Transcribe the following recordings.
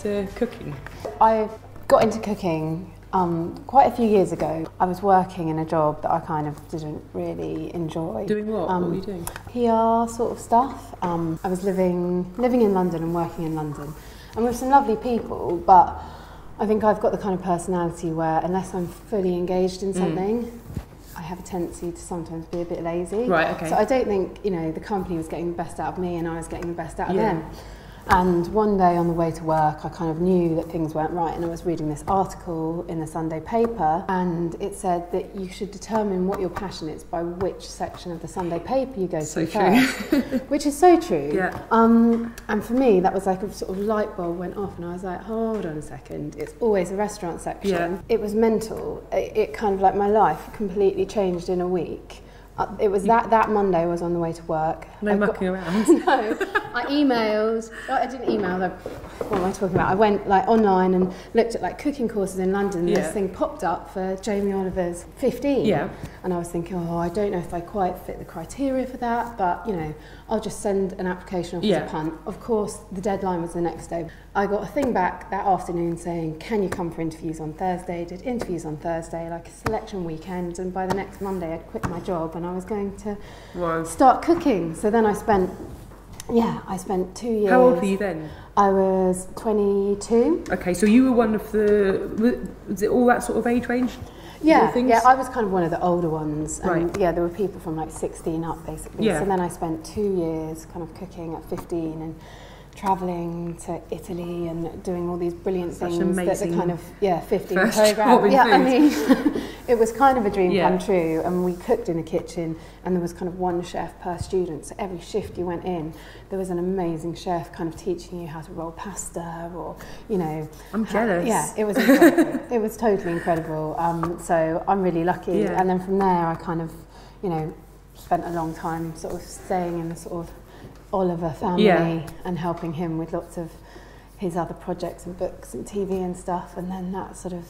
into cooking? I got into cooking quite a few years ago. I was working in a job that I kind of didn't really enjoy. Doing what? What were you doing? PR sort of stuff. I was living in London and working in London, and with some lovely people, but I think I've got the kind of personality where unless I'm fully engaged in something, I have a tendency to sometimes be a bit lazy. Right, okay. So I don't think, the company was getting the best out of me and I was getting the best out of them. And one day on the way to work, I kind of knew that things weren't right, and I was reading this article in the Sunday paper, and it said that you should determine what your passion is by which section of the Sunday paper you go to first, which is so true. Yeah. And for me, that was like a sort of light bulb went off, and I was like, hold on a second, it's always a restaurant section. Yeah. It was mental. It kind of like my life completely changed in a week. It was that Monday I was on the way to work. No mucking around. No, I emailed. I didn't email. What am I talking about? I went online and looked at cooking courses in London. And this thing popped up for Jamie Oliver's 15. Yeah. And I was thinking, I don't know if I quite fit the criteria for that, but I'll just send an application off as a punt. Of course, the deadline was the next day. I got a thing back that afternoon saying, can you come for interviews on Thursday? Did interviews on Thursday, like a selection weekend, and by the next Monday I'd quit my job and I was going to start cooking. So then I spent 2 years. How old were you then? I was 22. Okay, so you were one of was it all that sort of age range? Yeah, I was kind of one of the older ones. And right. Yeah, there were people from 16 up basically. Yeah. So then I spent 2 years kind of cooking at 15 and travelling to Italy and doing all these brilliant things that the kind of 15 programme. Yeah, I mean, it was kind of a dream come true, and we cooked in a kitchen, and there was kind of one chef per student. So every shift you went in, there was an amazing chef kind of teaching you how to roll pasta, or I'm jealous. Yeah, it was incredible. It was totally incredible. So I'm really lucky. Yeah. And then from there, I kind of spent a long time sort of staying in the sort of Oliver family and helping him with lots of his other projects and books and TV and stuff, and then that sort of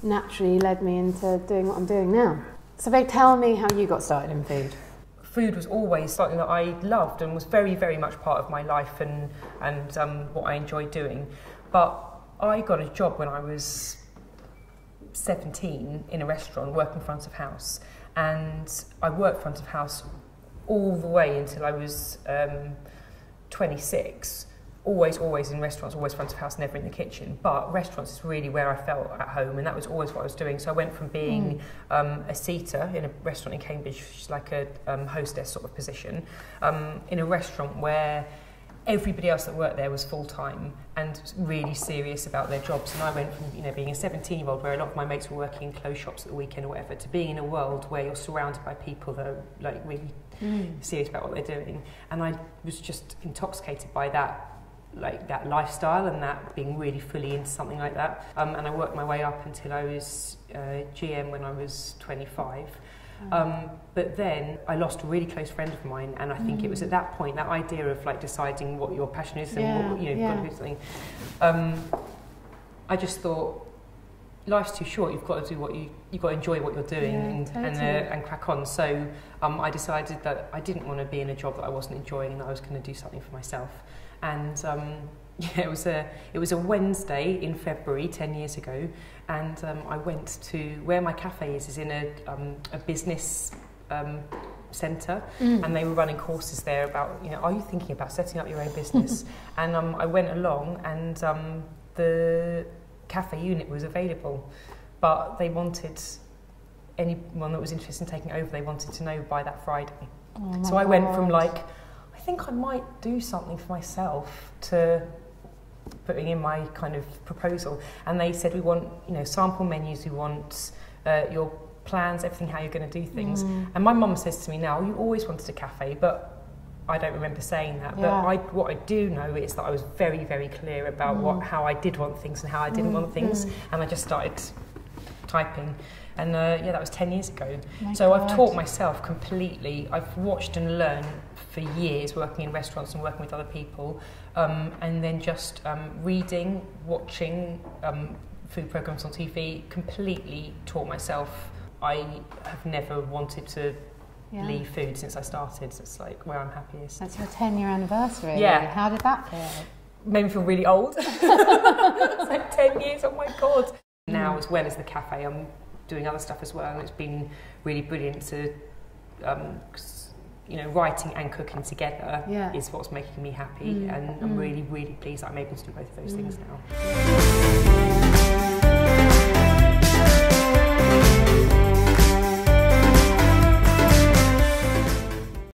naturally led me into doing what I'm doing now. So Babe, tell me how you got started in food. Food was always something that I loved and was very, very much part of my life and what I enjoyed doing. But I got a job when I was 17 in a restaurant working front of house, and I worked front of house all the way until I was 26. Always in restaurants, always front of house, never in the kitchen. But restaurants is really where I felt at home, and that was always what I was doing. So I went from being a seater in a restaurant in Cambridge, which is like a hostess sort of position, in a restaurant where everybody else that worked there was full-time and really serious about their jobs. And I went from being a 17-year-old where a lot of my mates were working in clothes shops at the weekend or whatever, to being in a world where you're surrounded by people that are like really serious about what they're doing. And I was just intoxicated by that lifestyle and that being really fully into something like that. And I worked my way up until I was GM when I was 25. But then I lost a really close friend of mine, and I think it was at that point, that idea of deciding what your passion is and what you've got to do something. I just thought, life's too short. You've got to do you've got to enjoy what you're doing and crack on. So I decided that I didn't want to be in a job that I wasn't enjoying, and I was going to do something for myself. And it was a Wednesday in February 10 years ago, and I went to where my cafe is in a business centre, and they were running courses there about are you thinking about setting up your own business? And I went along, and the cafe unit was available, but they wanted anyone that was interested in taking over. They wanted to know by that Friday. So I went from I think I might do something for myself to putting in my kind of proposal, and they said we want sample menus, we want your plans, everything, how you're going to do things. And my mum says to me now, you always wanted a cafe, but I don't remember saying that. But what I do know is that I was very, very clear about how I did want things and how I didn't want things, and I just started typing. And that was 10 years ago. So I've taught myself completely. I've watched and learned for years working in restaurants and working with other people, and then just reading, watching food programmes on TV, completely taught myself. I have never wanted to leave food since I started. So it's where I'm happiest. That's your 10-year anniversary. Yeah. How did that feel? made me feel really old. It's like 10 years, oh my God. Now, as well as the cafe, I'm doing other stuff as well, and it's been really brilliant to, you know, writing and cooking together is what's making me happy, and I'm really, really pleased that I'm able to do both of those things now.